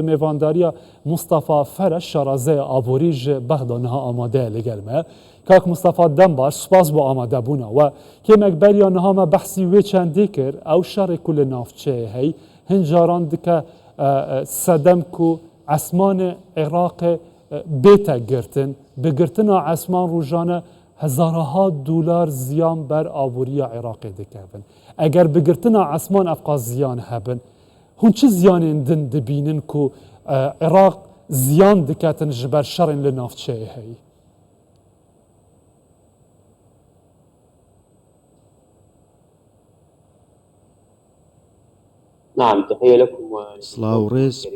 میوانداری مصطفى فرش شارازه آبوریج بغدانها آماده لگلمه کاک مصطفى دنبار سپاس با آماده بونا و که مکبری آنها ما بحثی وی چندی کر او شر کل نافچه هی هنجاران دکه صدم کو عثمان عراق بیتا گرتن بگرتن عثمان روزانه هزارها دلار زیان بر آبوری عراق دکبن اگر بگرتن عثمان افقاز زیان هبن هون چه زیان دن دبینن کو عراق زیان دکاتن جبر شرن لنافچه هی نعم تحية لكم سلااو ڕێز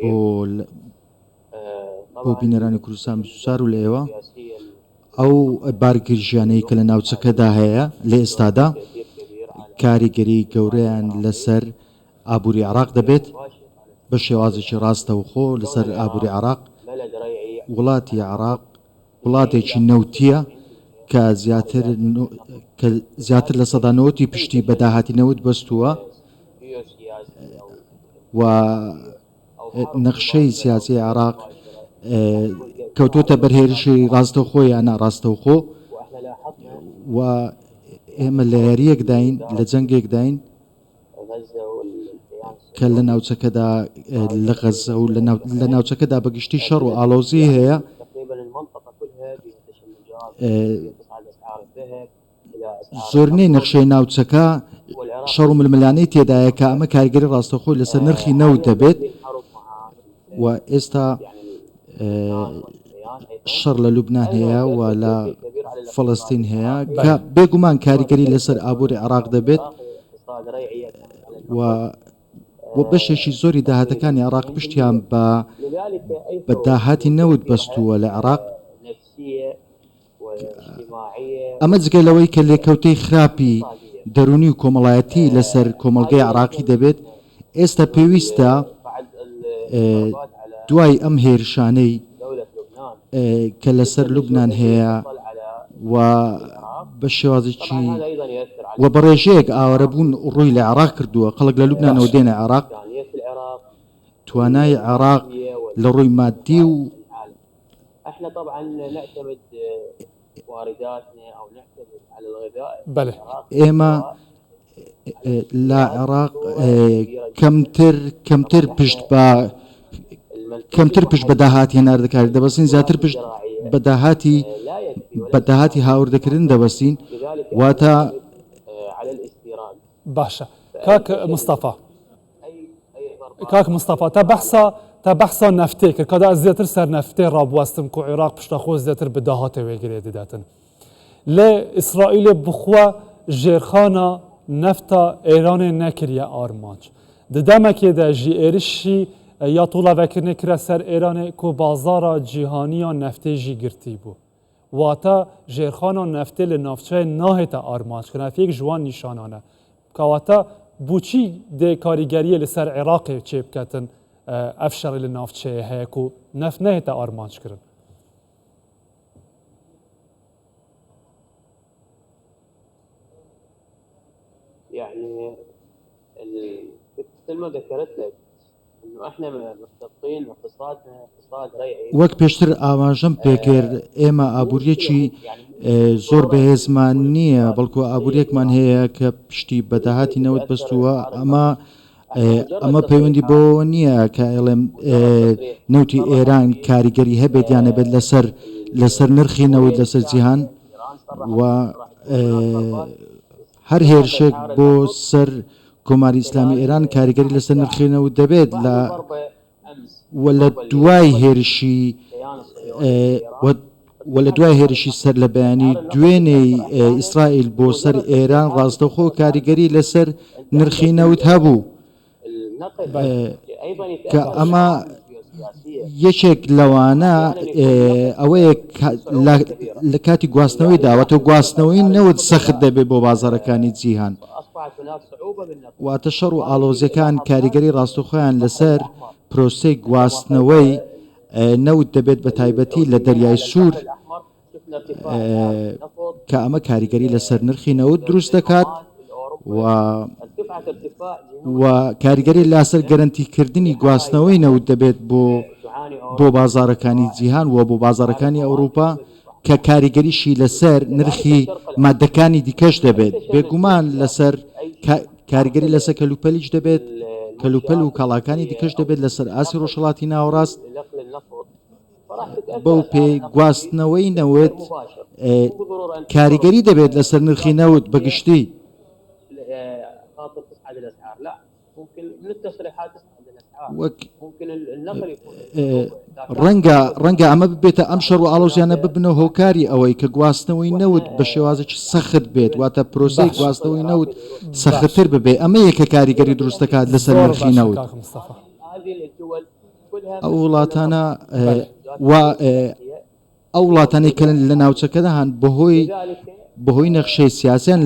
بۆ بینەرانی کوردستان بسوسار و لە ئێوە ئەو بارگرژیانەی کە لە ناوچەکەدا هەیە لە ئێستادا کاریگەری گەورەیان لەسەر ئابووری عراق دەبێت بە شێوازێکی ڕاستەوخۆ لەسەر ئابووری عراق وڵاتی عراق وڵاتێکی نەوتیە کە زیاتر لە سەدا 90 پشتی بەداهاتی نەوت بەستووە و نەخشەی سیاسی عراق کەوتۆتە بەرهێرشی ڕاستەوخۆ یان ناڕاستەوخۆ و ئێمە لە یاریەک داین لە جەنگێک داین کە لە ناوچەکەدا لە غەزە و لە ناوچەکەدا بەگشتی شەڕ و ئاڵۆزی هەیە زۆرنەی نەخشەی ناوچەکە شەڕ و ململانەی تێدایە کە ئەمە کارگەری ڕاستەوخۆی لەسەر نرخی نەوت دەبێت و ئێستا شەڕ لە لوبنان هەیە و لە فەڵەستین هەیە کە بێگومان کاریگەری لەسەر ئابووری عراق دەبێت و بەشێکی زۆری داهاتەکانی عراق پشتیان بە داهاتی نەوت بەستووە لە عراق ئەمە جگەلەوەی کە لێکەوتەی خراپی دەرونی و کۆمەڵایەتی لەسەر کۆمەلگەی عراقی دەبێت ئێستا پێویستە دوای ئەم هێرشانەی کە لەسەر لوبنان هەیە و بە شێوازێکی و بە ڕێژەیەک ئاوارە بوون ڕووی لە عراق کردووە خەڵک لە لوبنانەوە دێنە عراق توانای عراق لە ڕووی مادی و ئێمە لە عێراق کەمتر پشت بە داهاتی هێناردەکاری دەبەستین زیاتر پشت بە داهاتی هاوردەکردن دەبەستین واتە باشە کاک مستەفا تا بەحسا نەفتەیە کرد کەدا زیاتر سەر نەفتەی ڕابواستم کو عێراق پشتەخۆ زیاتر بە داهاتە وێگرێ دەداتن لێ ئیسرائیلێ بخوا ژێرخانە نەفتە ئێرانێ نەکریە ئارمانج ددەمەکێدا ژی ئێرشی یا توڵاڤەکردنێ کرە سەر ئێرانێ کو بازارە جیهانیە نەفتەی ژی گرتی بوو واتە ژێرخانە نەفتێ لە ناوچەیە ناهێتە ئارمانج کەنەفێک جوان نیشانانە کەواتە بۆچی دێ کاریگەریە لەسەر عێراقێ چێ بکەتن ئەف شەڕی لە ناوچەیە هەیە و نەفت نەهێتە ئارمانجکردن يعني مثل ما ذكرت لك انه احنا مختصين اقتصادنا اقتصاد ريعي وەک پێشتر ئاماژەم پێکرد ئێمە ئابووریەکی زۆر بەهێزمان نییە بەڵکو ئابووریەکمان هەیە کە پشتی بەداهاتی نەوت بەستووە ئەمە پەیوەندی بۆ نییە کە ئێڵێم نەوتی ئێران کاریگەری هەبێت یان نەبێت لەسەر نرخی نەوت لەسەر جیهان و هەر هێرشێک بۆ سەر کۆماری ئیسلامی ئێران کاریگەری لەسەر نرخێنەوە دەبێت لە دوای هێرشی سەر لە بەیانی دوێنێی ئیسرائیل بۆ سەر ئێران ڕاستەوخۆ کاریگەری لەسەر نرخی نەوت هەبوو کە ئەمە یەکێک لەوانە ئەوەیە لە کاتی گواستنەوەی داوەتە گواستنەوەی نەوت سەخت دەبێت بۆ بازارەکانی جیهان واتە شەڕ و ئاڵۆزیەکان کاریگەری ڕاستەوخۆیان لەسەر پرۆسەی گواستنەوەی نەوت دەبێت بە تایبەتی لە دەریای سوور کە ئەمە کاریگەری لەسەر نرخی نەوت دروست دەکات و و کاریگەری لاسەر گەرنتیکردنی گواستنەوەی نەوت دەبێت بۆ بازارەکانی جیهان و بۆ بازارەکانی ئەوروپا کە کاریگەریشی لەسەر نرخی مادەکانی دیکەش دەبێت بێگومان لەسەر کاریگەری لەسەر کەلوپەلیش دەبێت کەلوپەل و کاڵاکانی دیکەش دەبێت لەسەر ئاسی ڕۆژهەڵاتی ناوەڕاست بەو پێی گواستنەوەی نەوت کاریگەری دەبێت لەسەر نرخی نەوت بەگشتی وەک ڕەنگە ئەمە ببێتە ئەم شەڕ و ئاڵۆزیانە ببنەوە هۆکاری ئەوەی کە گواستنەوەی نەوت بە شێوازێکی سەخت بێت واتە پرۆسەی گواستنەوەی نەوت سەختتر ببێ ئەمە یەکە کاریگەری دروستەکات لەسەر نرخی نەوت ئەو وڵاتانە ئەو وڵاتانەی کە لە ناوچەکەدا هەن بەهۆی نەخشەی سیاسیان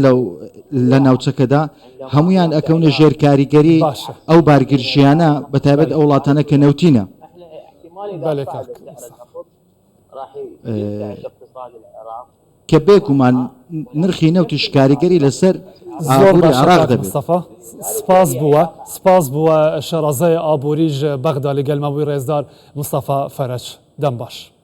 لە ناوچەکەدا هەمویان ئەکەونە ژێر کاریگەری ئەو بارگرژیانە بەتایبەت ئەو وڵاتانە کە نەوتینە کە بێگومان نرخی نەوتیش کاریگەری لەسەر ئابووری عێراق دەبێت. سپاس بووە شەڕەزای ئابووریش بەغدا لەگەڵ مەوەی ڕێزدار مستەفا فەرەج دەم باش.